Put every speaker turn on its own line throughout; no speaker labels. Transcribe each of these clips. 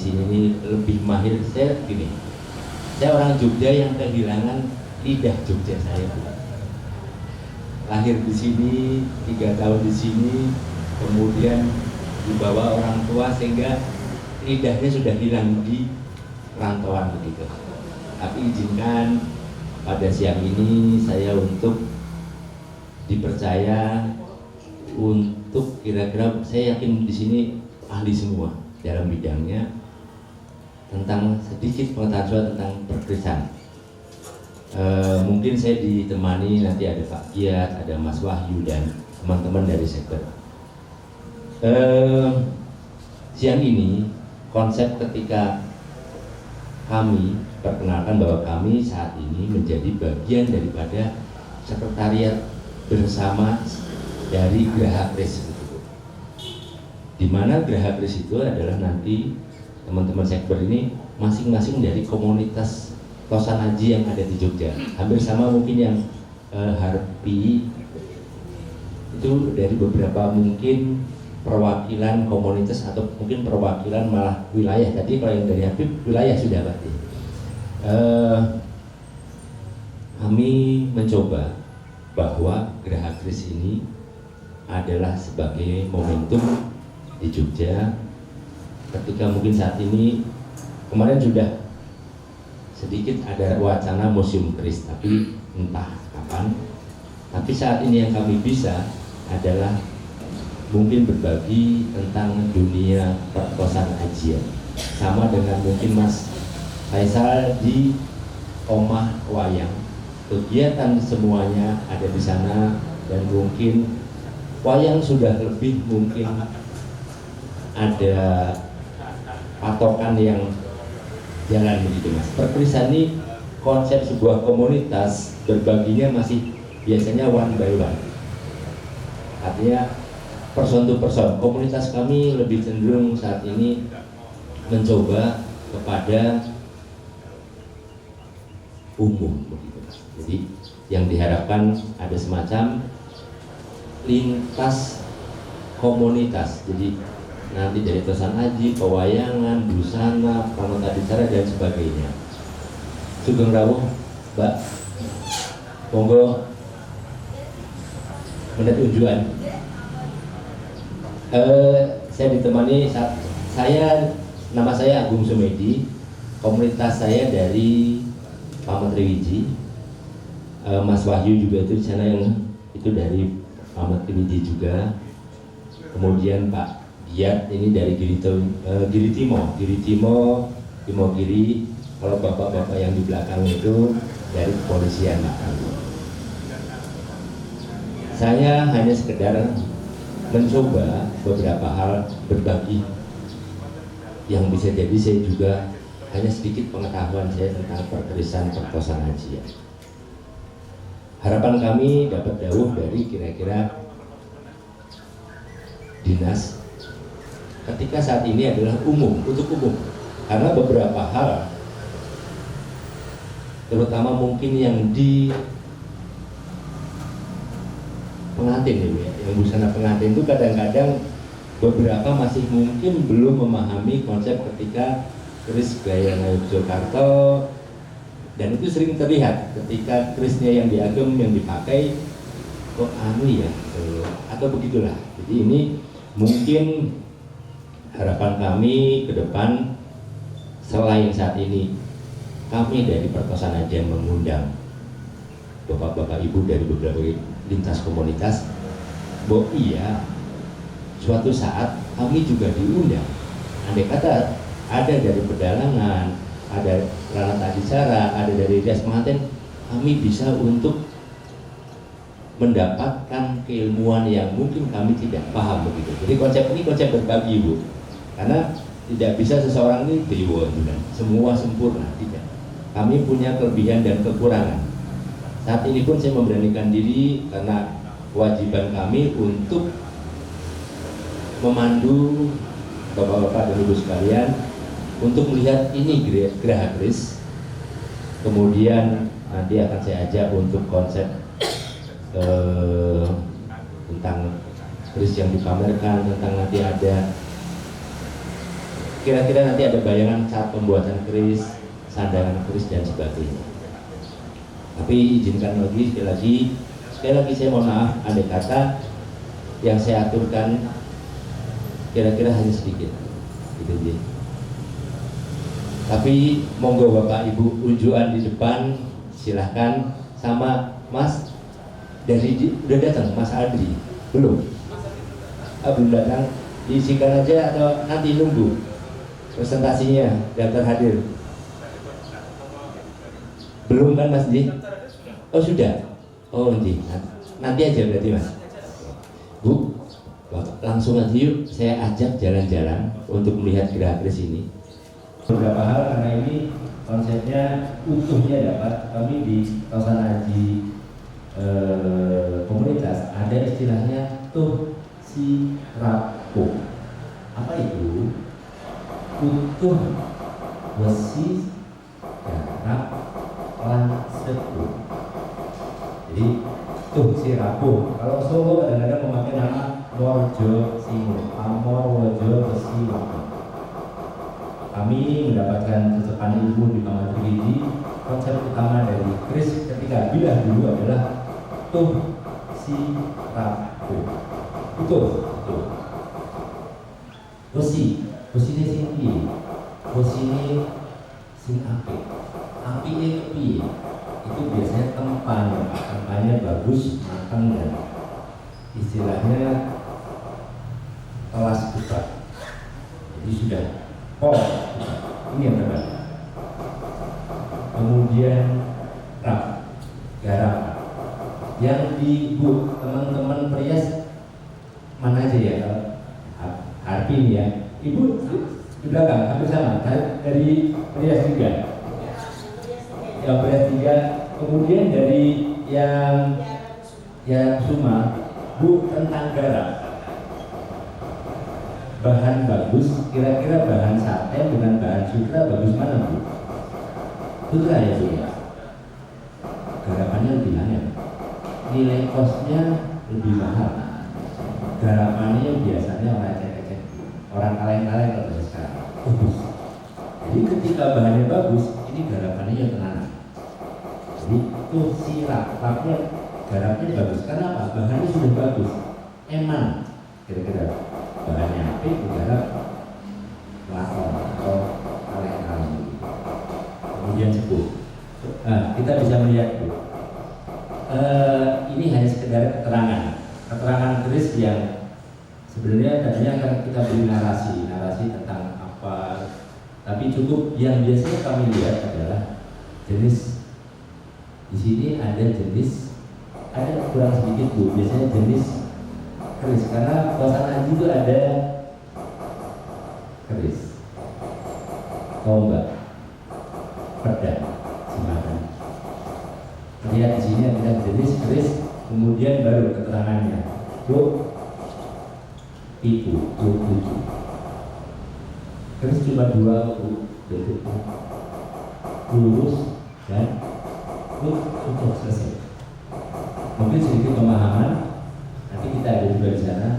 sini ini lebih mahir. Saya gini, saya orang Jogja yang kehilangan lidah Jogja saya. Lahir di sini, 3 tahun di sini, kemudian dibawa orang tua sehingga lidahnya sudah hilang di perantauan begitu. Tapi izinkan pada siang ini saya untuk dipercaya untuk kira-kira, saya yakin di sini ahli semua dalam bidangnya, tentang sedikit pengetahuan tentang perkrisan. Mungkin saya ditemani nanti ada Pak Giat, ada Mas Wahyu dan teman-teman dari sektor. Siang ini konsep ketika kami perkenalkan bahwa kami saat ini menjadi bagian daripada sekretariat bersama dari Graha Kris, di mana Graha Kris itu adalah nanti teman-teman sekber ini masing-masing dari komunitas Tosan Haji yang ada di Jogja, hampir sama mungkin yang Harpi itu dari beberapa mungkin perwakilan komunitas atau mungkin perwakilan malah wilayah. Tadi kalau yang dari Harpi wilayah sudah berarti. Kami mencoba bahwa Graha Kris ini adalah sebagai momentum di Jogja ketika mungkin saat ini, kemarin sudah sedikit ada wacana museum keris, tapi entah kapan. Tapi saat ini yang kami bisa adalah mungkin berbagi tentang dunia perkosaan ajian, sama dengan mungkin Mas Faisal di Omah Wayang. Kegiatan semuanya ada di sana, dan mungkin wayang sudah lebih mungkin ada patokan yang jalan begitu Mas. Perkrisan ini konsep sebuah komunitas berbaginya masih biasanya one by one, artinya person to person. Komunitas kami lebih cenderung saat ini mencoba kepada umum begitu Mas. Jadi yang diharapkan ada semacam lintas komunitas, jadi nanti dari Tosan Haji, pewayangan, busana, pramatacara dan sebagainya. Sugeng rawuh, Mbak. Monggo menit unjuan. Saya ditemani nama saya Agung Sumedi, komunitas saya dari Pamet Triwiji. Mas Wahyu juga itu di sana, yang itu dari Pamet Triwiji juga. Kemudian Pak Giat ini dari Giri Timo Giri. Kalau bapak-bapak yang di belakang itu dari kepolisian. Saya hanya sekedar mencoba beberapa hal berbagi, yang bisa jadi saya juga hanya sedikit pengetahuan saya tentang perkrisan pertosan haji. Harapan kami dapat dawuh dari kira-kira dinas ketika saat ini adalah umum, untuk umum, karena beberapa hal terutama mungkin yang di pengantin ya, yang busana pengantin itu kadang-kadang beberapa masih mungkin belum memahami konsep ketika keris gaya Yogyakarta, dan itu sering terlihat ketika kerisnya yang diagem yang dipakai kok ya, atau begitulah. Jadi ini mungkin harapan kami ke depan, selain saat ini kami dari Pertosan Haji yang mengundang bapak-bapak ibu dari beberapa lintas komunitas, bahwa iya suatu saat kami juga diundang. Andai kata ada dari pedalangan, ada Ranat Adicara, ada dari Rias Pengantin, kami bisa untuk mendapatkan keilmuan yang mungkin kami tidak paham begitu. Jadi konsep ini konsep berbagi, Bu. Karena tidak bisa seseorang ini dewa, semua sempurna, tidak. Kami punya kelebihan dan kekurangan. Saat ini pun saya memberanikan diri karena kewajiban kami untuk memandu bapak-bapak dan ibu sekalian untuk melihat ini Graha Kris. Kemudian nanti akan saya ajak untuk konsep tentang kris yang dipamerkan, tentang nanti ada kira-kira nanti ada bayangan saat pembuatan keris, sandangan keris dan sebagainya. Tapi izinkan sekali lagi saya mohon maaf, andai kata yang saya aturkan kira-kira hanya sedikit, gitu ya. Tapi monggo Bapak Ibu unjukan di depan, silahkan. Sama Mas udah datang, Mas Adri belum? Belum datang, diisikan aja atau nanti nunggu presentasinya daftar hadir? Belum kan Mas Di? Oh sudah. Oh nanti aja berarti Mas. Bu, langsung aja yuk, saya ajak jalan-jalan untuk melihat gerak-geris ini. Beberapa hal karena ini konsepnya utuhnya dapat, kami di kawasan haji komunitas ada istilahnya tuh si rapo. Apa itu? Utuh, besi, garak, lan sepuh. Jadi tuh si rapo. Kalau Solo kadang-kadang memakai nama Morjo Singo, Pamor Wojo Besi Wabah. Kami mendapatkan sesepan ilmu di Paman Tridi. Konsep utama dari keris ketika bilah dulu adalah tuh si rapo. Betul. Besi ini sing piye? Besi ini sing apik. Apike kepiye? Itu biasanya tempanya bagus, matang dan istilahnya kelas besar. Jadi sudah ini yang terbaik. Kemudian garam yang di teman-teman perias mana aja ya? Harpi ini ya, Ibu di belakang hampir sama dari perias juga. Yang perias 3, kemudian dari yang Suma, Bu, tentang garam. Bahan bagus, kira-kira bahan sate dengan bahan sutra bagus mana Bu? Sutra ya Bu ya. Garapannya lebih banyak, nilai kosnya lebih mahal. Garapannya biasanya orang cek-cek, orang kaleng-kaleng kalau sekarang bagus. Jadi ketika bahannya bagus, ini garapannya yang tenang. Jadi itu lapnya garamnya bagus. Karena apa? Bahannya sudah bagus. Eman kira-kira. Bahannya apik, garap lakon atau kaleng-kaleng. Kemudian sepuh. Nah, kita bisa melihat Bu. Ini hanya sekedar keterangan keris yang sebenarnya tadinya akan kita beri narasi tentang apa. Tapi cukup yang biasanya kami lihat adalah jenis. Di sini ada kurang sedikit Bu. Biasanya jenis keris, karena kawasan haji itu ada keris, tombak, pedang, semacam. Lihat di sini ada jenis keris, kemudian baru keterangannya. Bu, itu, keris cuma 2 Bu, bentuknya lurus dan cukup selesai. Mungkin sedikit pemahaman. Nanti kita ada juga di sana.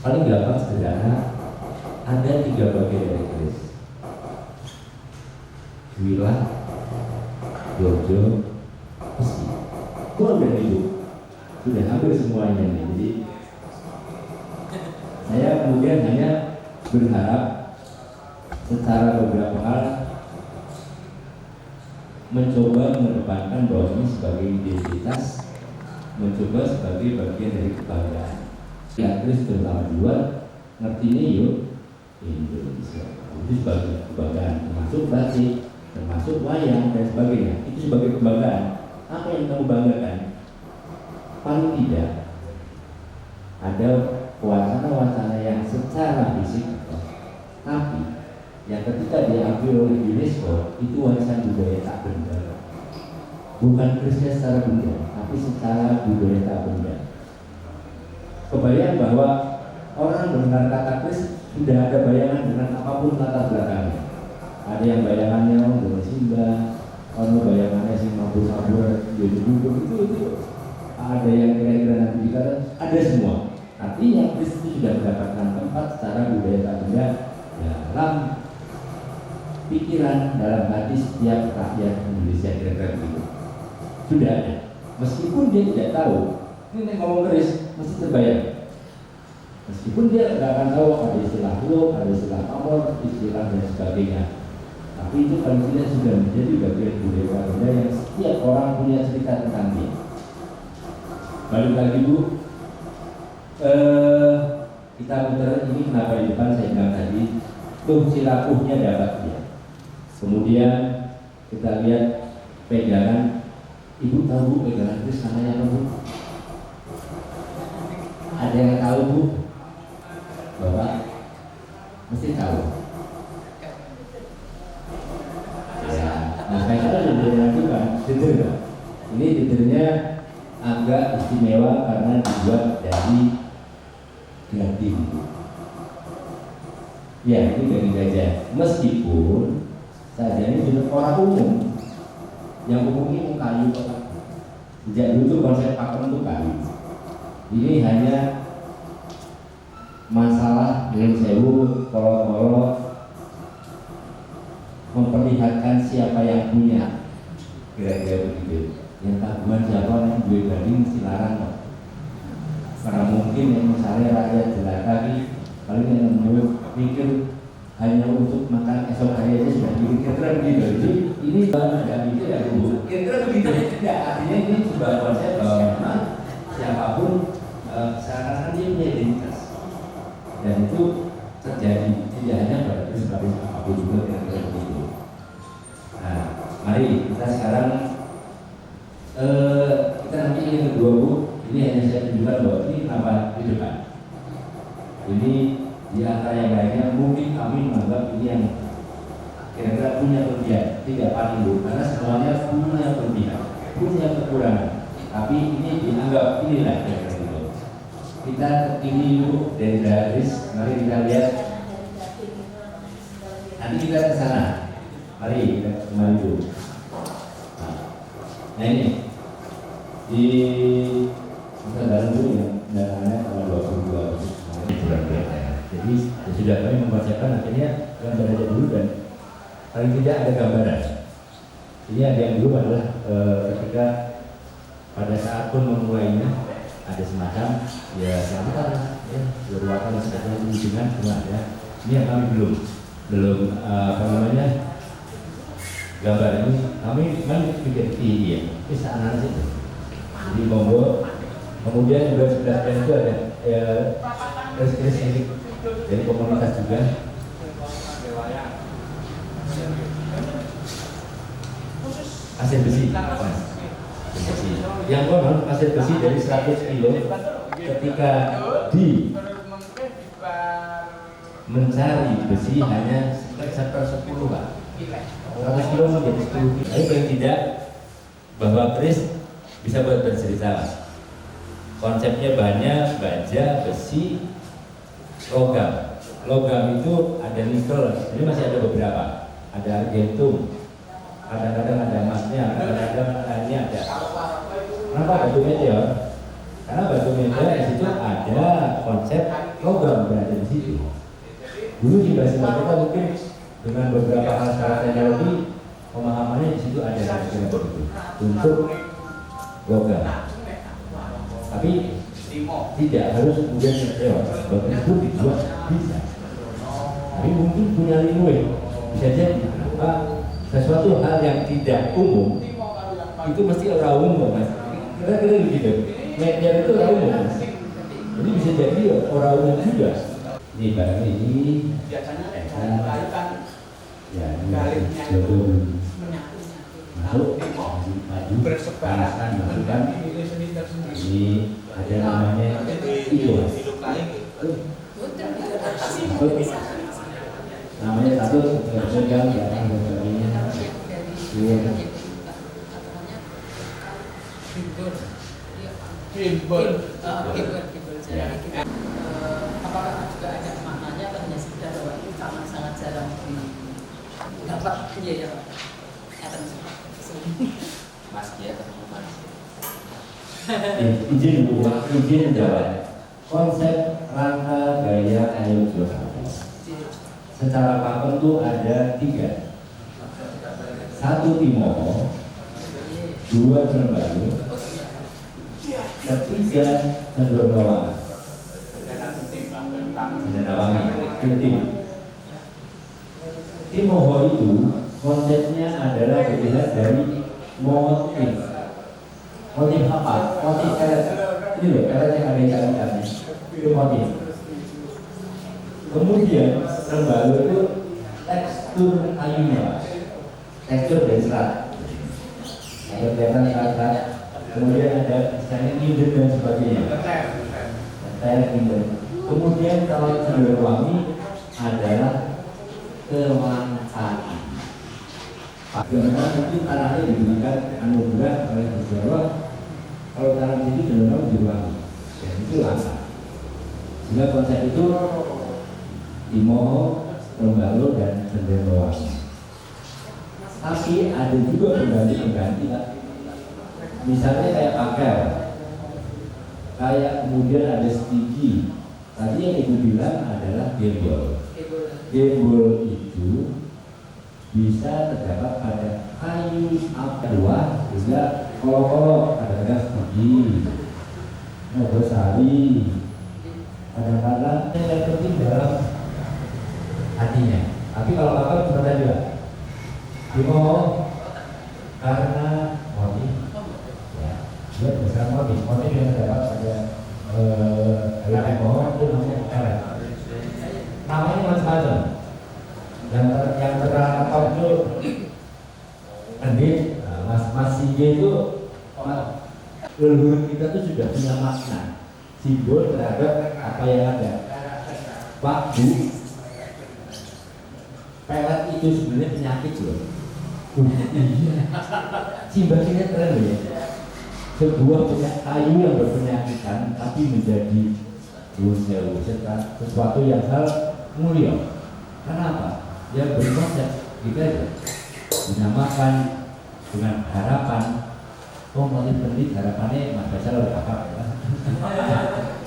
Paling gampang sederhana, ada 3 bagian dari keris: wilah, dojo, besi. Kurang dari itu sudah hampir semuanya nih. Jadi saya kemudian hanya berharap secara beberapa hal mencoba mengedepankan bahwa ini sebagai identitas, mencoba sebagai bagian dari kebanggaan. Ya, keris terutama dua, ngertinya yuk Indonesia. Itu sebagai kebanggaan, termasuk batik, termasuk wayang dan sebagainya. Itu sebagai kebanggaan. Apa yang kamu banggakan? Paling tidak ada wacana-wacana yang secara fisik, tapi yang ketika diambil oleh UNESCO itu warisan budaya tak benda. Bukan kerisnya secara benda, tapi secara budaya tak benda. Kebayang bahwa orang mendengar kata keris sudah ada bayangan dengan apapun latar belakangnya. Ada yang bayangannya dengan Simba, ada bayangannya si mabur-mabur, duduk itu. Ada yang kira-kira nanti dikata, ada semua. Artinya keris itu sudah mendapatkan tempat secara budaya tak benda. Ya, keyakinan dalam hati setiap rakyat Indonesia, kira-kira begitu. Sudah ada, meskipun dia tidak tahu. Ini ngomong keris mesti terbayang. Meskipun dia tidak akan tahu ada istilah lo, ada istilah pamor, istilah dan sebagainya. Tapi itu paling tidak sudah menjadi bagian budaya Sunda yang setiap orang punya cerita tentang dia. Balik lagi Bu, kita muter ini kenapa di depan saya bilang tadi, tuh silakuhnya dapat dia. Kemudian kita lihat pegangan, Ibu tahu Bu pegangan itu namanya apa Bu? Ada yang tahu Bu? Bapak mesti tahu. Ya, nah saya kira didernya itu kan, dider. Ini didernya agak istimewa karena dibuat dari gading. Ya, itu dari gajah. Meskipun saja ini juga orang umum, yang umum ini kayu Pak. Sejak dulu konsep pakem itu kayu. Ini hanya masalah dengan sewu kalau memperlihatkan siapa yang punya, kira-kira begitu. Yang tabuhan siapa yang duit gading mesti larang Pak. Karena mungkin yang misalnya rakyat jelata paling yang menurut pikir hanya untuk makan esok hari aja sudah bikin, kira-kira begitu. Jadi ini tidak gitu ya Bu, kira-kira begitu ya. Artinya ini sebuah konsep bahwa memang siapapun seakan-akan dia punya identitas, dan itu terjadi tidak hanya pada peristiwa apapun juga, kira-kira begitu. Nah, mari kita sekarang kita nanti yang kedua Bu, ini hanya saya tunjukkan bahwa ini kenapa di depan. Ini di antara yang lainnya mungkin kami menganggap ini yang kira-kira punya kelebihan, tidak paling Bu, karena semuanya punya kelebihan, punya kekurangan. Tapi ini dianggap inilah kira-kira itu. Kita ini Bu dari Daris, mari kita lihat. Nanti kita ke sana. Mari kita kembali dulu. Nah ini di kita dalam dulu yang dananya tanggal 22 bulan berikutnya. Jadi sudah kami membacakan akhirnya gambar aja dulu dan paling tidak ada gambaran. Ini ada yang dulu adalah ketika pada saat pun memulainya ada semacam ya sambutan ya berwarna dan sebagainya kunjungan cuma ya. Ini yang kami belum apa namanya gambar ini kami memang bikin ya bisa analisis. Jadi monggo kemudian juga sebelah itu ada keris ini dari komunitas juga. Pasir besi, yang konon pasir besi dari 100 kilo ketika di mencari besi hanya sekitar 10 Pak. 100 kilo menjadi 10 kilo. Tapi paling tidak bahwa keris bisa buat bercerita. Konsepnya bahannya baja, besi, logam. Logam itu ada nikel, ini masih ada beberapa. Ada argentum, kadang-kadang ada emasnya, kadang-kadang lainnya ada. Kenapa batu meteor? Karena batu meteor di situ ada konsep logam berada di situ. Dulu di bahasa kita mungkin dengan beberapa hal secara teknologi pemahamannya di situ ada untuk logam. Tapi tidak harus kemudian meteor, batu itu dibuat bisa. Tapi mungkin punya limwe bisa jadi sesuatu hal yang tidak umum itu mesti orang umum Mas. Kira-kira begitu. Meteor itu orang umum Mas. Jadi bisa jadi orang umum juga. Ini barang ini biasanya ya ini masuk maju bersebaran masukkan ini ada namanya itu namanya satu pegang barang dan sebagainya
apakah juga ada maknanya atau hanya sekedar bahwa ini karena sangat jarang dapat ya akan Mas dia ketemu Mas
izin jawab konsep rangka gaya kayu Jawa secara pakem itu ada 3 1 Timoho, 2 Cenderambalu, 3 Cenderawasih. Timoho itu konsepnya adalah dilihat dari motif. Motif apa? Motif karet. Ini loh, karet yang ada di karetnya. Itu motif. Kemudian Cenderambalu itu tekstur kayunya, tekstur dari serat. Ada kelihatan serat. Kemudian ada misalnya nyinden dan sebagainya. Kemudian kalau Cenderawasih adalah kelangkaan. Bagaimana mungkin tanahnya diberikan anugerah oleh Jawa, kalau tanah itu Cenderawasih diwangi, dan itu langka. Sehingga konsep itu Timoho, Cenderambalu dan Cenderawasih. Tapi ada juga pengganti-pengganti, misalnya kayak pakel, kayak kemudian ada stigi. Tadi yang ibu bilang adalah gembol. Gembol itu bisa terdapat pada kayu kedua, juga kolok-kolok, ada stigi, nogosari. Kadang-kadang yang penting dalam hatinya. Tapi kalau pakai cuma tadi lah. Timoho karena motif, ya, dia besar motif yang terdapat pada Timoho itu namanya karet. Namanya macam-macam. Yang terangkat itu endit, Mas Sige itu leluhur kita itu sudah punya makna, simbol terhadap apa yang ada. Waktu pelet itu sebenarnya penyakit loh. Iya. Simbol-simbol keren loh ya. Sebuah kayu yang berpenyakitan tapi menjadi sesuatu yang hal mulia. Kenapa? Ya berkonsep kita itu dinamakan dengan harapan. Motif penting harapannya Mas Faisal oleh kakak ya.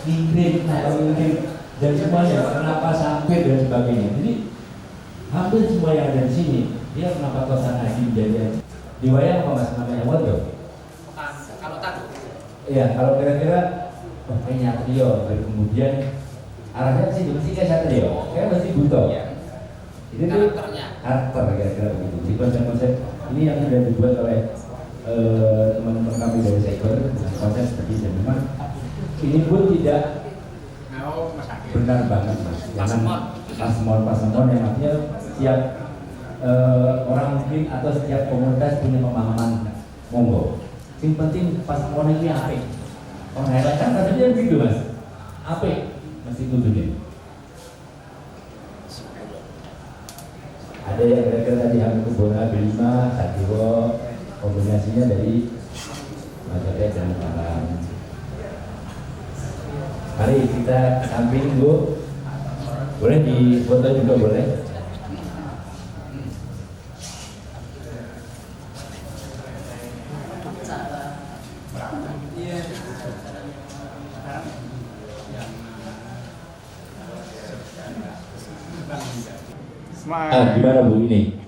Ingrid, dan semuanya kenapa sampai dan sebagainya. Jadi hampir semua yang ada di sini dia kenapa kosan haji menjadi di wayang apa Mas namanya Wondo?
Kalau tadi.
Iya, kalau kira-kira kayaknya trio, kemudian arahnya ke situ mesti kayak satrio, kayak mesti butuh. Itu tuh karakter kira-kira begitu. Di konsep-konsep ini yang sudah dibuat oleh teman-teman kami dari cyber, konsep seperti ini. Memang ini pun tidak benar banget Mas. Jangan pasemon yang artinya setiap orang mungkin atau setiap komunitas punya pemahaman monggo. Yang penting pasemon ini apa? Penghayatan katanya begitu Mas. Apa? Masih tujuannya. Ada yang kira-kira tadi Hamid Kubona B5, Satiro, kombinasinya dari Majapahit dan Malang. Mari kita samping Bu. Boleh di foto juga boleh. Gimana Bu ini?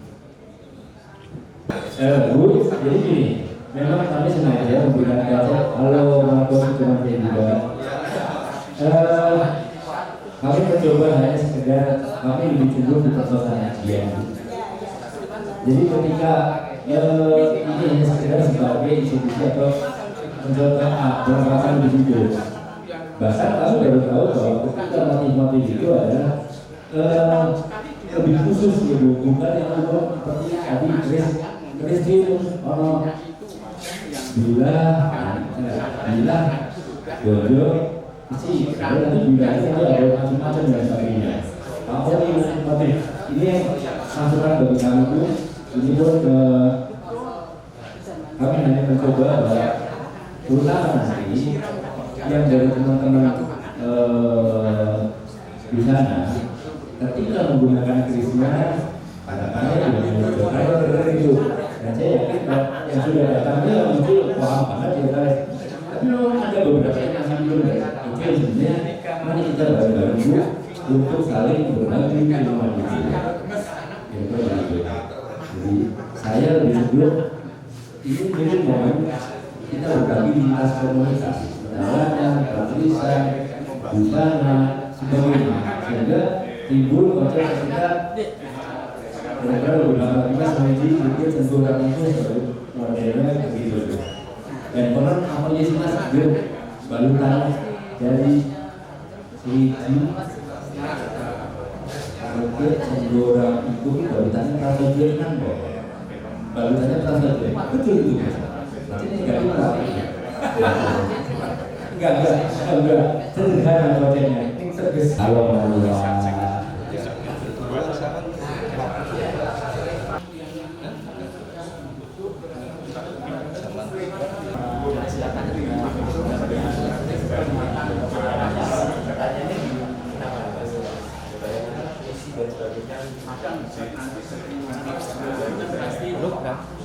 Bu, jadi gini, memang kami sengaja memberikan konsep. Halo, Assalamualaikum teman-teman juga. Kami mencoba hanya sekedar kami lebih cenderung di persoalan ajian. Jadi ketika ini hanya sekedar sebagai institusi atau mencoba berangkatan di situ. Bahkan kami baru tahu bahwa ketika motif-motif itu adalah lebih khusus gitu, bukan yang umum seperti tadi Chris bila Jojo isi, nanti bila itu ada macam-macam dan sebagainya. Kalau ini motif ini yang masukan bagi kami itu, ini pun kami hanya mencoba bahwa terutama nanti yang dari teman-teman di sana ketika menggunakan krisma katakannya itu, dan saya yakin yang sudah datangnya mungkin paham banget ya guys. Tapi memang ada beberapa yang belum. Oke, sebenarnya mari kita bareng-bareng untuk saling berbagi ilmu ini. Jadi saya lebih sebelum ini mungkin momen kita berbagi di lintas komunitas, pedalangan, tulisan, busana, sebagainya, sehingga timbul konsep ketika kira-kira beberapa kita menjadi mungkin tenturan itu sebagai modelnya begitu. Dan konon apa sih mas balutan dari hiji mungkin tenturan itu balutannya rasa jenan kok. Balutannya rasa jenan, betul itu mas. Ini nggak dipakai. Enggak, sederhana modelnya. Kalau mau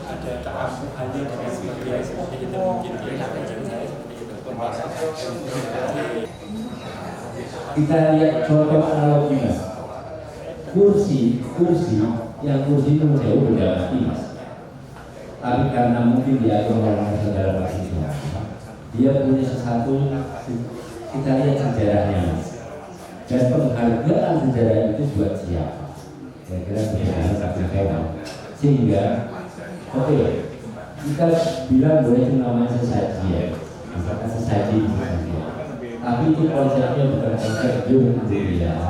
ada keabuhannya dengan sebagainya seperti itu mungkin
kita lihat contoh analogi mas, kursi yang kursi itu jauh beda mas, tapi karena mungkin diatur oleh saudara mahasiswa, dia punya sesuatu, kita lihat sejarahnya mas, dan penghargaan sejarah itu buat siapa? Kira-kira bagaimana satu hewan, sehingga oke, kita bilang boleh itu namanya sesaji ya, misalkan sesaji misalnya. Tapi itu konsepnya bukan konsep durian.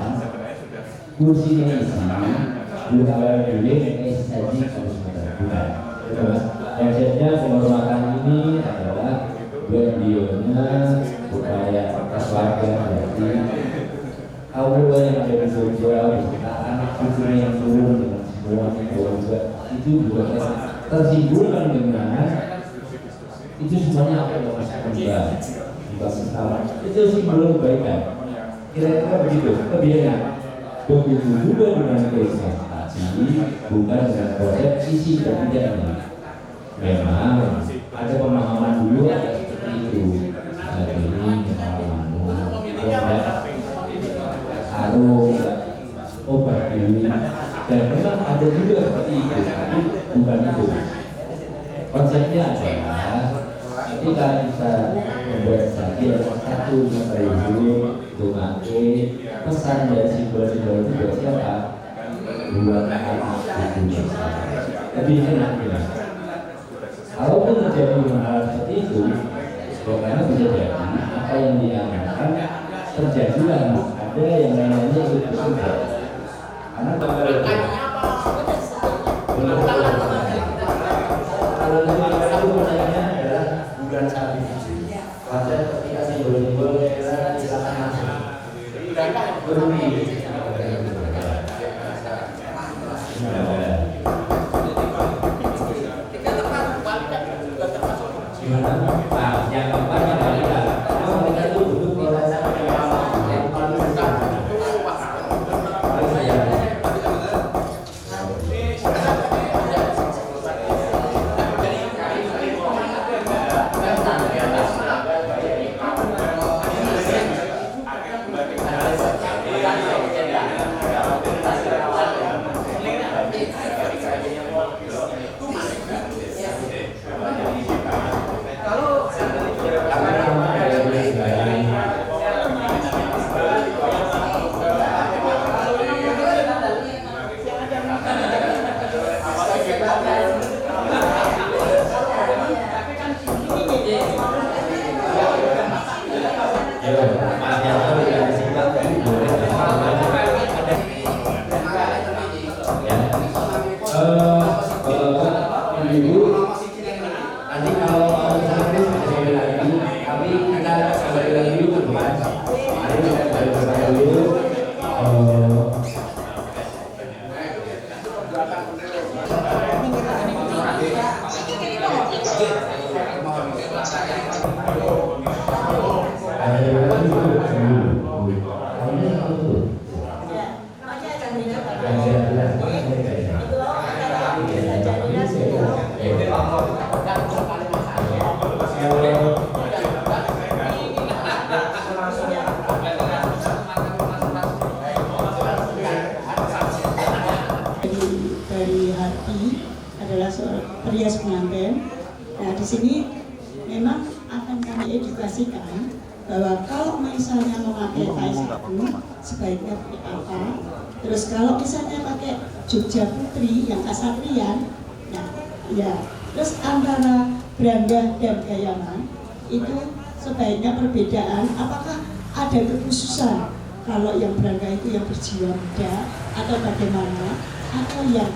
Kursinya isi, bukan durian kayak sesaji harus bukan. Konsepnya penghormatan ini adalah buat beliaunya upaya atas warga berarti awal yang ada di Jogja beserta anak cucunya yang turun dengan semua keluarga itu juga tersinggung dengan itu semuanya apa yang masuk kembang itu simbol kebaikan, kira-kira begitu. Kebiasaan begitu juga dengan Kristus, tapi bukan dengan konsep isi dan tidaknya. Memang ada pemahaman dulu ada seperti itu, ini arum, obat ini, dan memang ada juga seperti itu, tapi bukan itu. Konsepnya adalah ketika kita membuat satu meribu dumake pesan dari simbol-simbol itu buat siapa? Buat anak cucu. Lebih enak ya. Kalaupun terjadi hal seperti itu, karena bisa jadi apa yang diamalkan terjadilah ada yang lainnya itu berbeda. Karena kalau itu pertanyaannya adalah bulan sapi. Pada ketika simbol-simbol kira silakan masuk. Berhenti. Yang keempat adalah mereka itu duduk di atas yang paling besar.
perias pengantin. Nah di sini memang akan kami edukasikan bahwa kalau misalnya memakai kain sagu sebaiknya pakai apa. Terus kalau misalnya pakai Jogja Putri yang kasatrian, nah ya. Terus antara Brangga dan Gayaman itu sebaiknya perbedaan. Apakah ada kekhususan? Kalau yang Brangga itu yang berjiwa muda atau bagaimana? Atau yang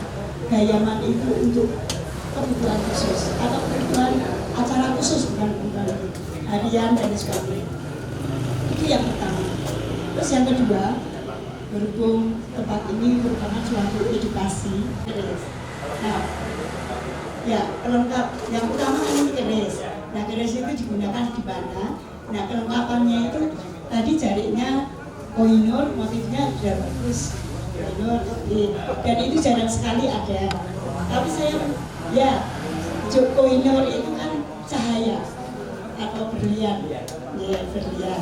Gayaman itu untuk kebutuhan khusus atau kebutuhan acara khusus, bukan kebutuhan harian dan sebagainya. Itu yang pertama. Terus yang kedua, berhubung tempat ini merupakan suatu edukasi. Nah, ya pelengkap yang utama ini keris. Nah keris itu digunakan di mana? Nah kelengkapannya itu tadi jaringnya koinur, motifnya sudah bagus. Koinur, dan itu jarang sekali ada. Tapi saya ya koinur itu kan cahaya atau berlian, ya berlian.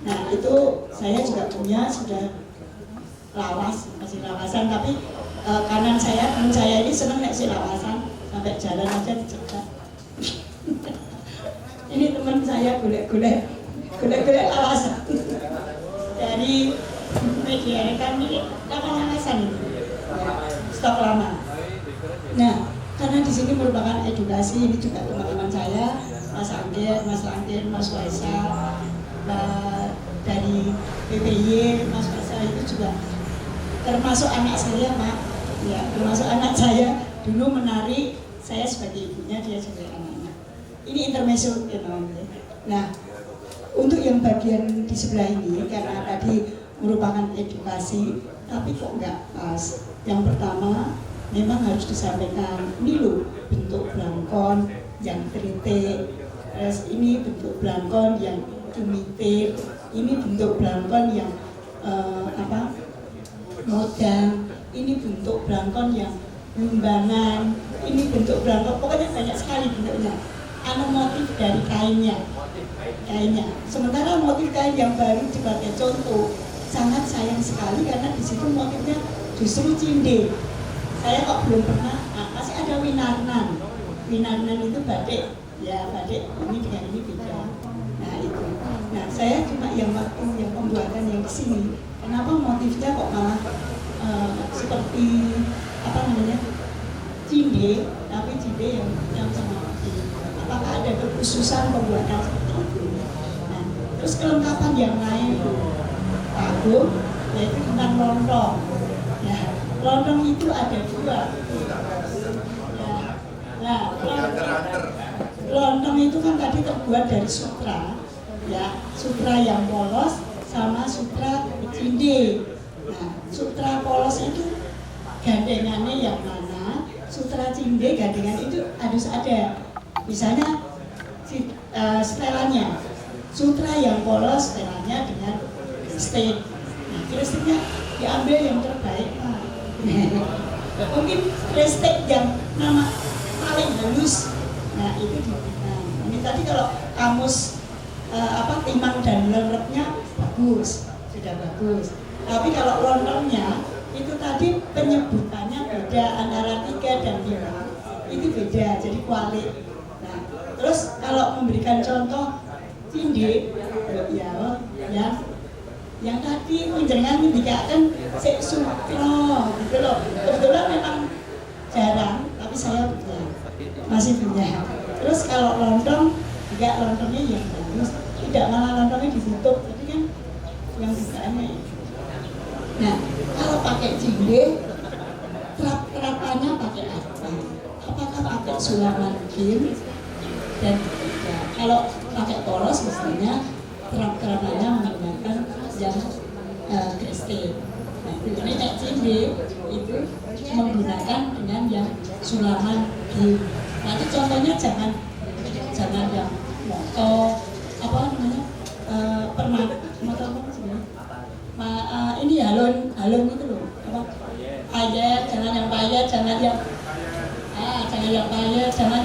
Nah itu saya juga punya, sudah lawas, masih lawasan, tapi kanan saya, teman saya ini senang naik si lawasan, sampai jalan aja dicegat. Ini teman saya golek-golek lawasan dari media rekan ini, lawasan ini, stok lama. Nah, karena di sini merupakan edukasi, ini juga teman-teman saya, Mas Angger, Mas Faisal, dari PPY, Mas Faisal itu juga termasuk anak saya, Pak. Ya, termasuk anak saya dulu menari, saya sebagai ibunya, dia sebagai anaknya. Ini intermezzo, ya. Nah, untuk yang bagian di sebelah ini, karena tadi merupakan edukasi, tapi kok nggak pas. Yang pertama, memang harus disampaikan, ini loh bentuk blangkon yang tritik, terus ini bentuk blangkon yang cumitir, ini bentuk blangkon yang modang, ini bentuk blangkon yang lumbangan, ini bentuk blangkon, pokoknya banyak sekali bentuknya. Ada motif dari kainnya. Sementara motif kain yang baru dipakai contoh, sangat sayang sekali karena di situ motifnya justru cinde. Saya kok belum pernah, masih ada winarnan. Winarnan itu batik, ya batik ini dengan ini beda. Nah itu. Nah saya cuma yang waktu yang pembuatan yang kesini, kenapa motifnya kok malah seperti apa namanya cinde, tapi cinde yang sama motif. Apakah ada kekhususan pembuatan seperti itu? Nah, terus kelengkapan yang lain, Pak Agung, yaitu tentang lontong. Ya, lontong itu ada dua. Ya. Nah, lontong itu kan tadi terbuat dari sutra, ya, sutra yang polos sama sutra cinde. Nah, sutra polos itu gandengannya yang mana, sutra cinde gandengan itu harus ada. Misalnya setelannya, sutra yang polos setelannya dengan kristik. Nah, kristiknya diambil yang terbaik, Pak. Mungkin kristik yang nama paling halus. Nah, itu digunakan. Ini tadi kalau kamus timang dan lerepnya bagus, sudah bagus. Tapi kalau lontongnya itu tadi penyebutannya beda antara 3 dan 5. Itu beda, jadi kuali. Nah, terus kalau memberikan contoh cinde, ya yang tadi menjenengan dikatakan sik sutro gitu loh. Kebetulan memang jarang, tapi saya punya, masih punya. Terus kalau lontong juga lontongnya yang bagus, tidak malah lontongnya ditutup, jadi kan yang bukaannya. Nah, kalau pakai cinde, terapannya pakai apa? Apakah pakai sulaman kim dan ya, kalau pakai polos mestinya terapannya menggunakan yang kristik. Nah, ini kayak cinde itu menggunakan dengan yang sulaman kim. Nanti contohnya jangan yang moto apa namanya moto apa sebenarnya? Ini halon itu loh, apa? Payet, jangan yang payet, jangan yang payet, jangan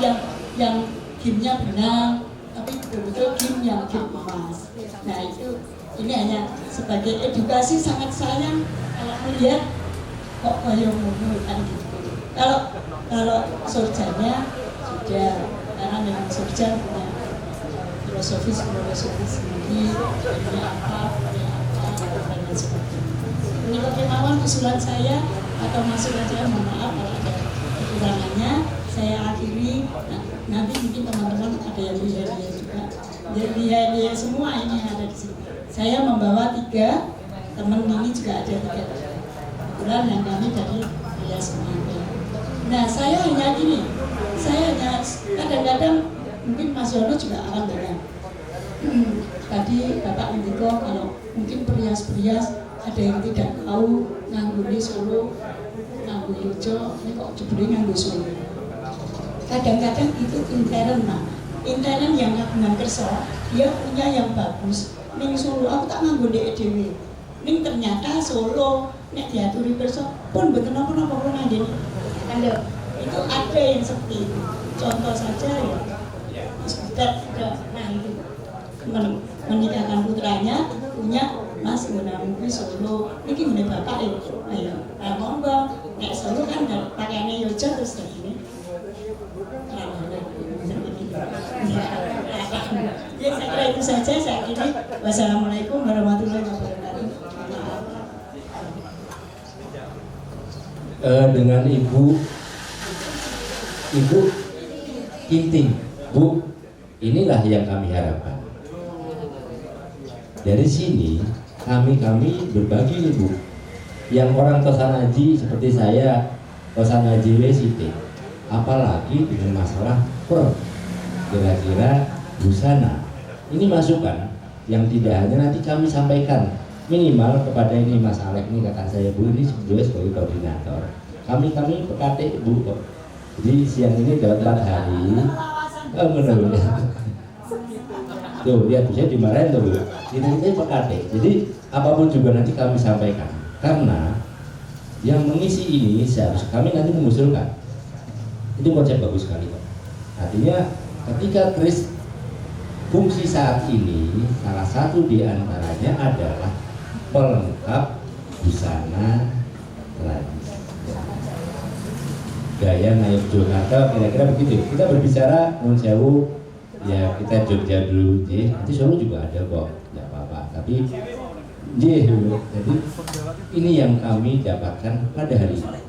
yang gimnya benang, tapi betul-betul gim yang gim emas. Nah itu, ini hanya sebagai edukasi, sangat sayang kalau melihat kok kayak ngono kan gitu. Kalau Kalau surjanya sudah, karena memang surjan punya filosofi sendiri, punya apa, dan lain sebagainya. Ini kemauan usulan saya atau masukan saya, mohon maaf kalau ada kekurangannya. Saya akhiri, nanti mungkin teman-teman ada yang lihat juga. Jadi lihat semua ini yang ada di sini. Saya membawa 3, teman ini juga ada 3. Kebetulan yang kami dari Ria semuanya. Nah, saya hanya gini, saya hanya kadang-kadang mungkin Mas Yono juga akan dengar. Tadi Bapak Mentiko kalau mungkin perias-perias ada yang tidak tahu ngangguni Solo, nganggo Yojo, ini kok jebule nganggo Solo. Kadang-kadang itu intern, Pak. Intern yang kagungan kersa, dia punya yang bagus. Ning Solo aku tak nganggo ndek dhewe. Ning ternyata Solo nek diaturi kersa pun mboten napa-napa kok nganggo. Kan lho, itu ada yang seperti itu. Contoh saja ya. Mas Butet juga, nah itu menikahkan putranya punya Mas Gunamuki Solo. Niki ngene bapak ya. Ayo, monggo. Nek Solo kan pakaiannya Yojo terus kayak gini. Ya, saya kira itu saja. Saya kira wassalamualaikum warahmatullahi wabarakatuh.
Dengan Ibu Kinting, Bu, inilah yang kami harapkan. Dari sini kami berbagi nih, Bu. Yang orang Tosanaji seperti saya, Tosanaji WCT, apalagi dengan masalah kira-kira busana. Ini masukan yang tidak hanya nanti kami sampaikan minimal kepada ini Mas Alek, ini kakak saya, Bu, ini sebetulnya sebagai koordinator. Kami PKT, Bu. Jadi siang ini dapat 4 hari. Oh benar. Tuh lihat, saya dimarahin tuh, Bu. Ini PKT. Jadi apapun juga nanti kami sampaikan. Karena yang mengisi ini seharusnya kami nanti mengusulkan. Itu konsep bagus sekali, Pak. Artinya ketika Kris fungsi saat ini salah satu di antaranya adalah pelengkap busana tradisi. Gaya Ngayog Jakarta kira-kira begitu. Kita berbicara Nun Sewu, ya kita Jogja dulu, nanti Solo juga ada kok, tidak apa-apa. Tapi, jadi ini yang kami dapatkan pada hari ini.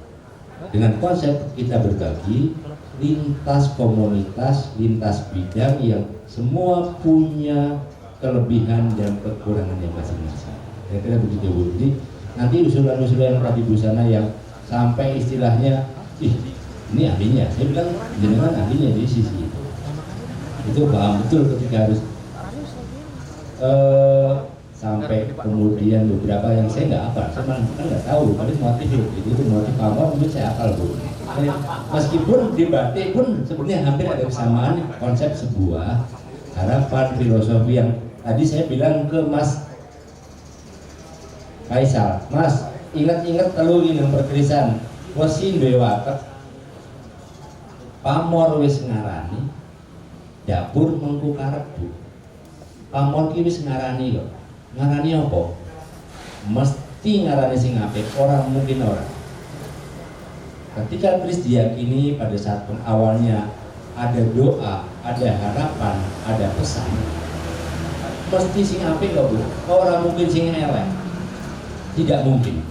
Dengan konsep kita berbagi lintas komunitas, lintas bidang yang semua punya kelebihan dan kekurangannya masing-masing. Kira-kira begitu, Bu. Jadi nanti usulan-usulan tadi busana yang sampai istilahnya, ini ahlinya. Saya bilang jenengan ahlinya di sisi itu. Itu paham betul ketika harus sampai kemudian beberapa yang saya nggak hafal, saya kan nggak tahu, tapi motif itu motif apa mungkin saya hafal, Bu. Meskipun di batik pun sebenarnya hampir ada kesamaan konsep sebuah harapan filosofi yang tadi saya bilang ke Mas Faisal, Mas ingat-ingat telu ini perkrisan wesi dewatek pamor wis ngarani dapur mengku karep, Bu. Pamor ki wis ngarani kok. Ngarani apa? Mesti ngarani sing apik, orang mungkin orang. Ketika Kris diyakini pada saat awalnya ada doa, ada harapan, ada pesan, mesti sing apik kok, Bu. Orang mungkin sing elek. Tidak mungkin.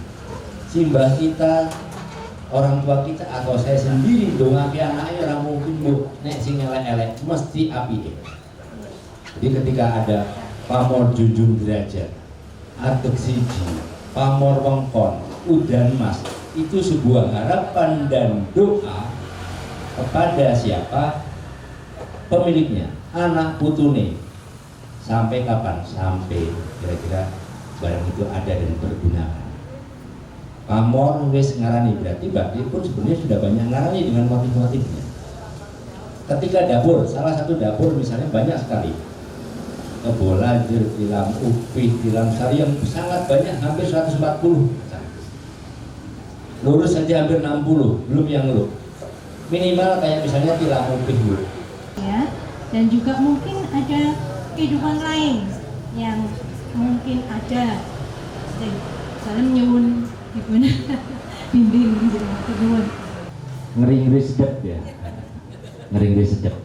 Simbah kita, orang tua kita atau saya sendiri dongake anaknya orang mungkin, Bu. Nek sing elek-elek mesti apik. Jadi ketika ada pamor junjung derajat, atek siji, pamor wengkon, udan mas, itu sebuah harapan dan doa kepada siapa? Pemiliknya, anak putune. Sampai kapan? Sampai kira-kira barang itu ada dan bergunakan. Pamor wis ngarani, berarti batik pun sebenarnya sudah banyak ngarani dengan motif-motifnya. Ketika dapur, salah satu dapur misalnya banyak sekali. Kebolajir, tilam upih, tilam sari yang sangat banyak, hampir 140. Lurus saja hampir 60, belum yang lu. Minimal kayak misalnya tilam upih dulu.
Ya, dan juga mungkin ada kehidupan lain yang mungkin ada. Salam nyuwun gimana? Bimbing gitu, nyuwun.
ngeri-ngeri sedep ya, ngeri-ngeri sedep.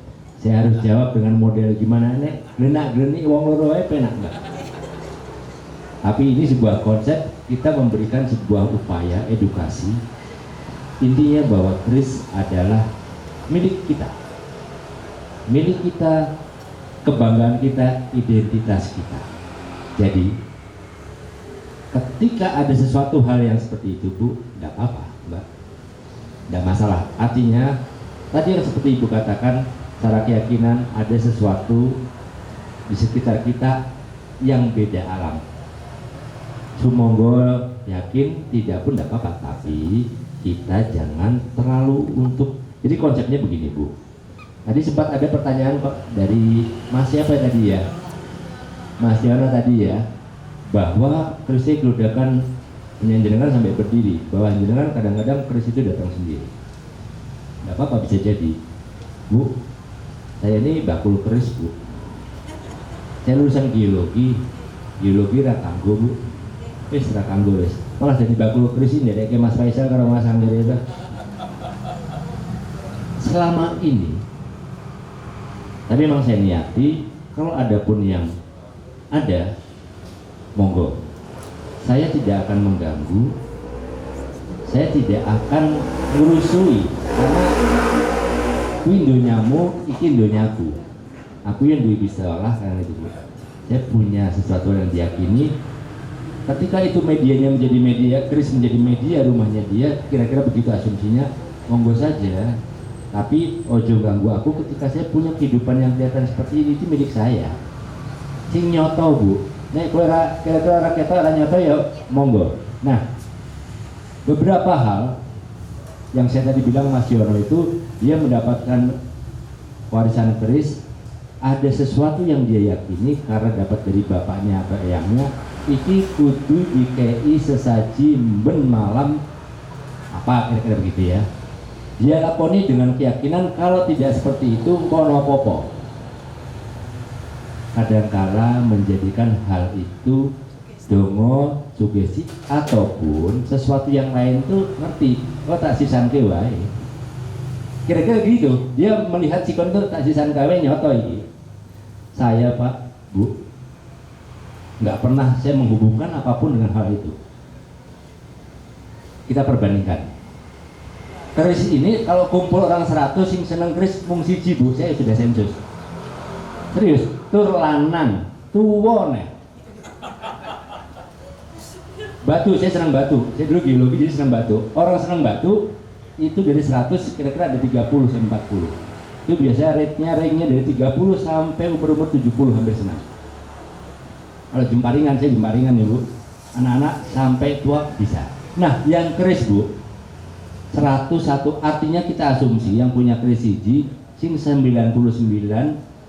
Saya harus jawab dengan model gimana nek glenak-glenik wong loro wae penak enggak. Tapi ini sebuah konsep, kita memberikan sebuah upaya edukasi. Intinya bahwa keris adalah milik kita, kebanggaan kita, identitas kita. Jadi ketika ada sesuatu hal yang seperti itu, Bu, tidak apa-apa, Mbak, tidak masalah. Artinya tadi yang seperti Ibu katakan, secara keyakinan ada sesuatu di sekitar kita yang beda alam. Sumonggo yakin tidak pun tidak apa-apa, tapi kita jangan terlalu untuk. Jadi konsepnya begini, Bu. Tadi sempat ada pertanyaan kok dari Mas siapa tadi ya? Mas Yono tadi ya, bahwa keris geludakan jenengan sampai berdiri, bahwa jenengan kadang-kadang keris itu datang sendiri. Tidak apa-apa, bisa jadi. Bu, saya ini bakul keris, Bu. Saya lulusan geologi rakanggo, Bu. Rakanggo wis. Malah jadi bakul keris ini kayak Mas Faisal karo Mas Angger itu. Selama ini, tapi memang saya niati kalau ada pun yang ada, monggo. Saya tidak akan mengganggu, saya tidak akan merusui, karena kuwi ndonyamu, iki ndonyaku. Aku yang bisa olah karena itu. Saya punya sesuatu yang diyakini. Ketika itu medianya menjadi media, keris menjadi media rumahnya dia, kira-kira begitu asumsinya, monggo saja. Tapi ojo ganggu aku ketika saya punya kehidupan yang kelihatan seperti ini, itu milik saya. Sing nyoto, Bu. Nek kowe kira-kira rakyat ora nyoto ya monggo. Nah, beberapa hal yang saya tadi bilang Mas Yono itu, dia mendapatkan warisan keris, ada sesuatu yang dia yakini karena dapat dari bapaknya atau eyangnya, iki kudu dikei sesaji ben malam apa kira-kira begitu ya. Dia lakoni dengan keyakinan kalau tidak seperti itu kono popo. Kadangkala menjadikan hal itu dongo, sugesti ataupun sesuatu yang lain tuh ngerti, oh tak sisanke wae. Kira-kira gitu. Dia melihat sikon itu tak sisan kawe nyoto iki. Saya Pak, Bu, nggak pernah saya menghubungkan apapun dengan hal itu. Kita perbandingkan. Keris ini kalau kumpul orang 100 yang seneng keris mung siji, Bu, saya sudah sensus. Serius, tur lanang, tuwa nek. Batu, saya senang batu. Saya dulu geologi jadi senang batu. Orang senang batu itu dari 100 kira-kira ada 30 sampai 40. Itu biasanya rate-nya dari 30 sampai umur 70 hampir senang. Kalau jemparingan, saya jemparingan ya, Bu. Anak-anak sampai tua bisa. Nah, yang keris, Bu, 101 artinya kita asumsi yang punya keris siji sing 99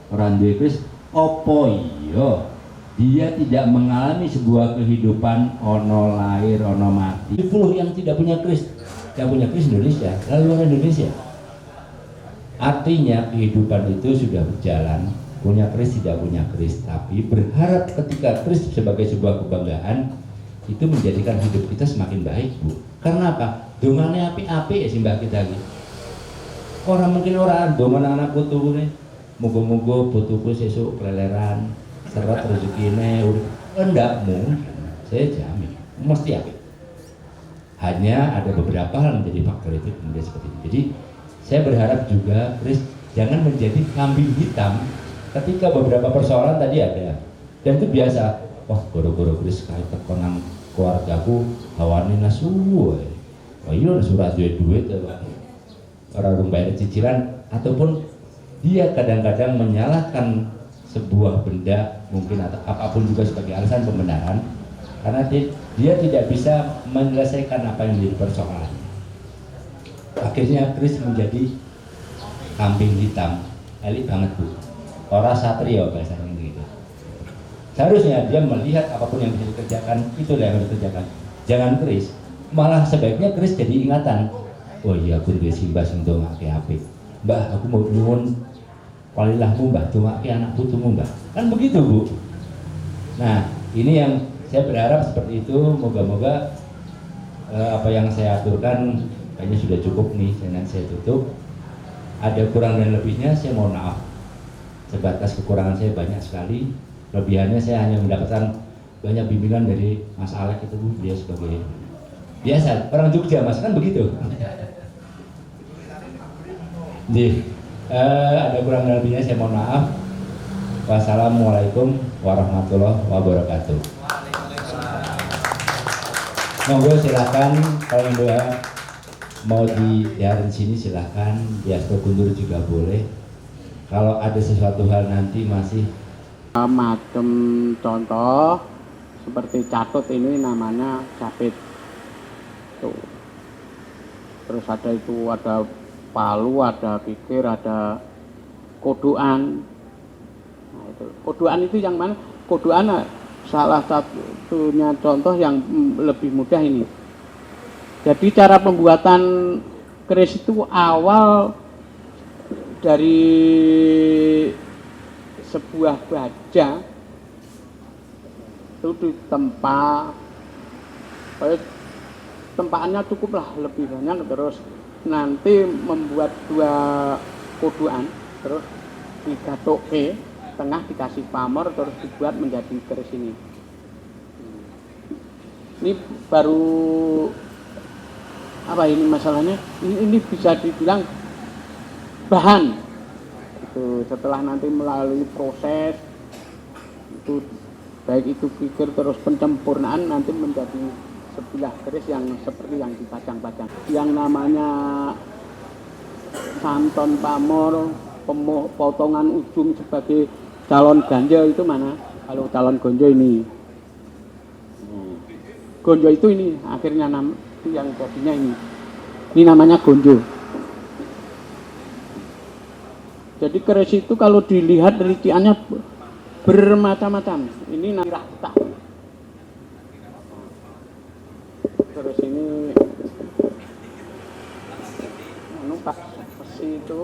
orang duwe keris opo iya dia tidak mengalami sebuah kehidupan ono lahir ono mati. 10 yang tidak punya keris Indonesia lalu luar Indonesia. Artinya kehidupan itu sudah berjalan, punya keris tidak punya keris, tapi berharap ketika keris sebagai sebuah kebanggaan itu menjadikan hidup kita semakin baik, Bu. Karena apa? Dongane api-api ya sih Mbak kita gitu. Orang mungkin orang dongan anak putu nih, mugo-mugo putuku sesuk keleleran, seret rezekine, enggak mungkin. Saya jamin, mesti api. Hanya ada beberapa hal menjadi faktor itu kemudian seperti itu. Jadi saya berharap juga Kris jangan menjadi kambing hitam ketika beberapa persoalan tadi ada. Dan itu biasa. Wah, goro-goro Kris kait tekonan keluargaku hawane nasu. Wah iya surat duit orang bayar cicilan, ataupun dia kadang-kadang menyalahkan sebuah benda mungkin atau apapun juga sebagai alasan pembenaran karena dia tidak bisa menyelesaikan apa yang menjadi persoalan. Akhirnya Kris menjadi kambing hitam, elit banget, Bu. Orang satria bahasanya gitu. Seharusnya dia melihat apapun yang bisa dikerjakan itu yang harus dikerjakan. Jangan Kris. Malah sebaiknya Kris jadi ingatan. Oh iya, aku duwe simbah sing ndongake apik. Mbah, aku mau nyuwun walilahmu Mbah, ndongake anak putumu Mbah. Kan begitu, Bu. Nah, ini yang saya berharap seperti itu. Moga-moga apa yang saya aturkan kayaknya sudah cukup nih, dengan saya tutup. Ada kurang dan lebihnya saya mohon maaf. Sebatas kekurangan saya banyak sekali, kelebihannya saya hanya mendapatkan banyak bimbingan dari Mas Alek itu, dia sebagai biasa orang Jogja Mas kan begitu. Jadi ada kurang dan lebihnya saya mohon maaf. Wassalamualaikum warahmatullahi wabarakatuh. Monggo silakan kalau doa mau diarin sini silakan, di Asto Kundur juga boleh. Kalau ada sesuatu hal nanti masih
macam contoh seperti catut ini namanya capit tuh. Terus ada palu, ada pikir, ada kodokan. Nah, itu kodokan itu yang mana? Kodokan salah satunya contoh yang lebih mudah ini. Jadi cara pembuatan keris itu awal dari sebuah baja itu ditempa, tempaannya cukuplah lebih banyak, terus nanti membuat 2 kodokan, terus digatoke tengah dikasih pamor, terus dibuat menjadi keris ini. Ini baru apa ini masalahnya? Ini bisa dibilang bahan itu setelah nanti melalui proses itu baik itu pikir terus pencempurnaan nanti menjadi sebilah keris yang seperti yang dipajang-pajang. Yang namanya santon pamor, potongan ujung sebagai calon ganja itu mana? Kalau calon gonjo ini, gonjo itu ini akhirnya itu yang jadinya ini namanya gonjo. Jadi keris itu kalau dilihat rinciannya bermacam-macam. Ini rata. Terus ini besi itu.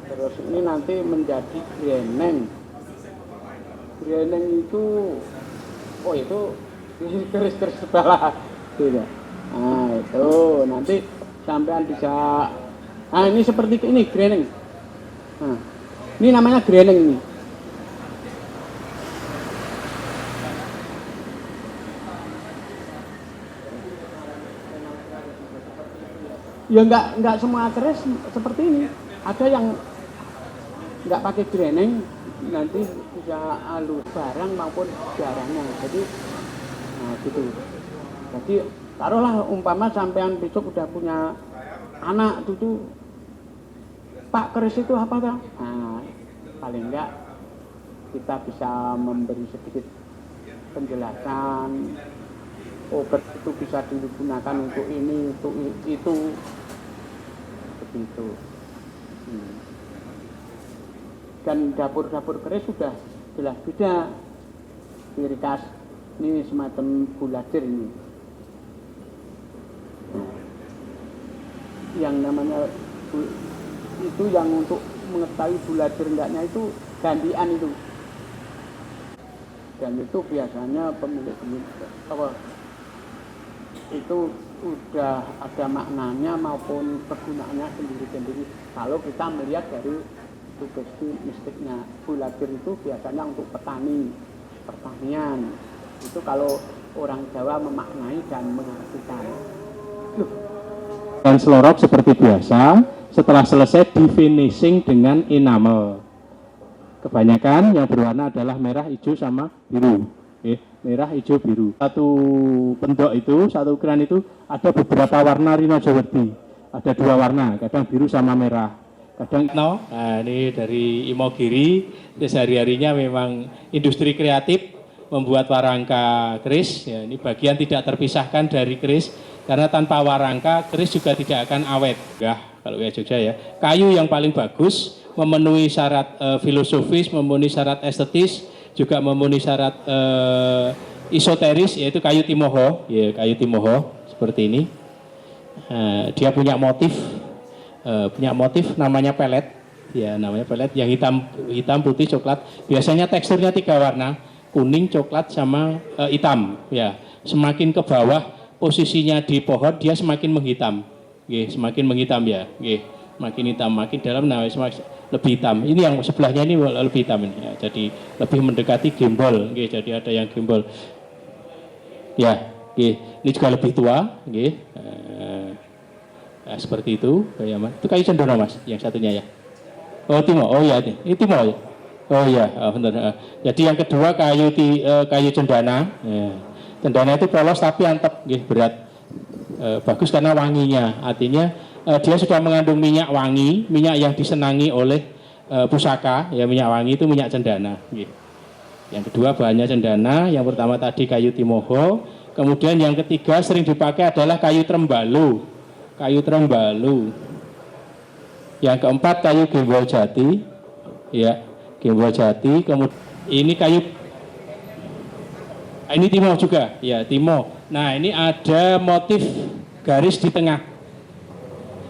Terus ini nanti menjadi greneng. Greneng itu, oh itu keris-keris sebelah. Tidak. Nah itu nanti sampean bisa. Nah ini seperti ini greneng. Nah, ini namanya greneng ini. Ya enggak semua keris seperti ini. Ada yang enggak pakai greneng, nanti bisa halus barang maupun jarangnya. Jadi, nah gitu. Jadi taruhlah umpama sampean besok udah punya anak itu, Pak keris itu apa tak? Nah, paling enggak kita bisa memberi sedikit penjelasan. Obat itu bisa digunakan untuk ini, untuk itu, begitu. Dan dapur-dapur keris sudah jelas beda. Ciri khas ini semacam buladir ini. Yang namanya itu yang untuk mengetahui buladir enggaknya itu gantian itu. Dan itu biasanya pemilik apa itu udah ada maknanya maupun kegunaannya sendiri-sendiri. Kalau kita melihat dari sugesti mistiknya, buladir itu biasanya untuk pertanian. Itu kalau orang Jawa memaknai dan mengartikan. Dan selorok seperti biasa, setelah selesai di finishing dengan enamel. Kebanyakan yang berwarna adalah merah, hijau, sama biru. Merah, hijau, biru. Satu pendok itu, satu ukuran itu ada beberapa warna Rino Jawerdi. Ada 2 warna, kadang biru sama merah. Kadang
nah ini dari Imogiri, sehari-harinya memang industri kreatif membuat warangka keris. Ya, ini bagian tidak terpisahkan dari keris, karena tanpa warangka keris juga tidak akan awet. Ya, kalau ya Jogja ya, kayu yang paling bagus, memenuhi syarat filosofis, memenuhi syarat estetis, juga memenuhi syarat esoteris, yaitu kayu timoho. Ya, kayu timoho seperti ini. Dia punya motif namanya pelet. Ya, namanya pelet yang hitam, putih, coklat. Biasanya teksturnya 3 warna, kuning, coklat, sama hitam. Ya, semakin ke bawah posisinya di pohon dia semakin menghitam. Nggih, semakin menghitam ya. Nggih, makin hitam, makin dalam nah semakin lebih hitam. Ini yang sebelahnya ini lebih hitam ini. Ya, jadi lebih mendekati gembol. Nggih, jadi ada yang gembol. Ya, nggih. Ini juga lebih tua, nggih. Nah, seperti itu, itu kayu cendana Mas, yang satunya ya. Oh timo, oh ya ini timo ya. Oh ya, benar. Jadi yang kedua kayu cendana. Ya. Cendana itu polos tapi antep, nggih, berat. Bagus karena wanginya, artinya dia sudah mengandung minyak wangi, minyak yang disenangi oleh pusaka, ya minyak wangi itu minyak cendana. Nggih. Yang kedua bahannya cendana, yang pertama tadi kayu timoho, kemudian yang ketiga sering dipakai adalah kayu trembalu. Kayu trembalu. Yang keempat kayu gembol jati, ya gembol jati. Kemudian ini kayu, ini timo juga, ya timo. Nah ini ada motif garis di tengah.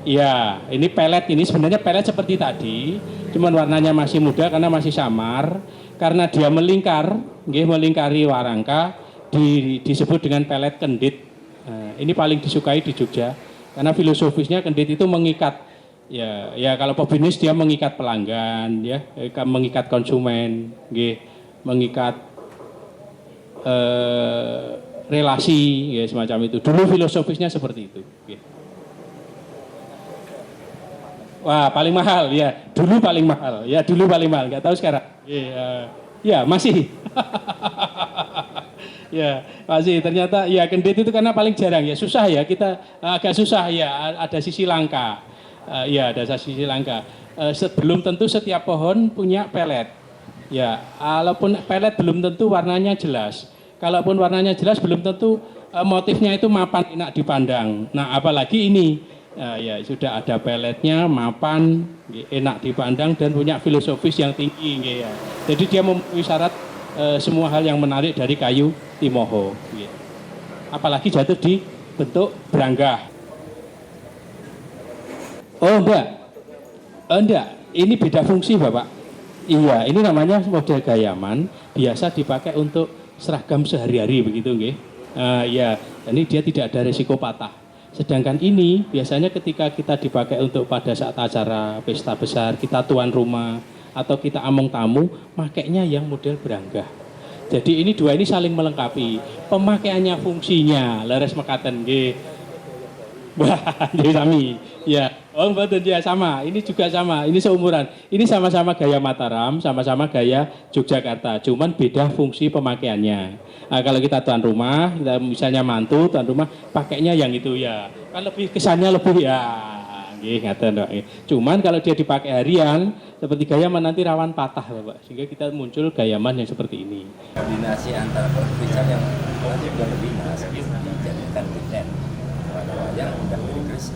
Ya ini pelet, ini sebenarnya pelet seperti tadi, cuman warnanya masih muda karena masih samar. Karena dia melingkar, melingkari warangka, disebut dengan pelet kendit. Nah, ini paling disukai di Jogja. Karena filosofisnya kendit itu mengikat, ya kalau pebisnis dia mengikat pelanggan, ya, mengikat konsumen, mengikat relasi, ya semacam itu. Dulu filosofisnya seperti itu. Wah paling mahal, ya dulu paling mahal, nggak tahu sekarang. Ya masih. Ya masih ternyata ya kendit itu karena paling jarang ya susah ya kita agak susah ya ada sisi langka ya ada sisi langka belum tentu setiap pohon punya pelet ya walaupun pelet belum tentu warnanya jelas kalaupun warnanya jelas belum tentu motifnya itu mapan enak dipandang. Nah apalagi ini ya sudah ada peletnya mapan enak dipandang dan punya filosofis yang tinggi ya. Jadi dia memenuhi syarat semua hal yang menarik dari kayu timoho. Apalagi jatuh di bentuk beranggah. Oh enggak, ini beda fungsi Bapak. Iya, ini namanya model gayaman, biasa dipakai untuk seragam sehari-hari begitu nggih. Ya, ini dia tidak ada resiko patah. Sedangkan ini biasanya ketika kita dipakai untuk pada saat acara pesta besar, kita tuan rumah atau kita among tamu, makainya yang model beranggah. Jadi ini dua ini saling melengkapi. Pemakaiannya fungsinya leres mekaten nggih. Wah, sami. Ya, oh betul ya sama. Ini juga sama. Ini seumuran. Ini sama-sama gaya Mataram, sama-sama gaya Yogyakarta. Cuman beda fungsi pemakaiannya. Nah, kalau kita tuan rumah, kita misalnya mantu tuan rumah, pakainya yang itu ya. Kan lebih kesannya lebih ya. Cuman kalau dia dipakai harian seperti gayaman nanti rawan patah Bapak, sehingga kita muncul gayaman yang seperti ini.
Kombinasi antara perkrisan yang nanti berlebih dijadikan desain wayang udah berkris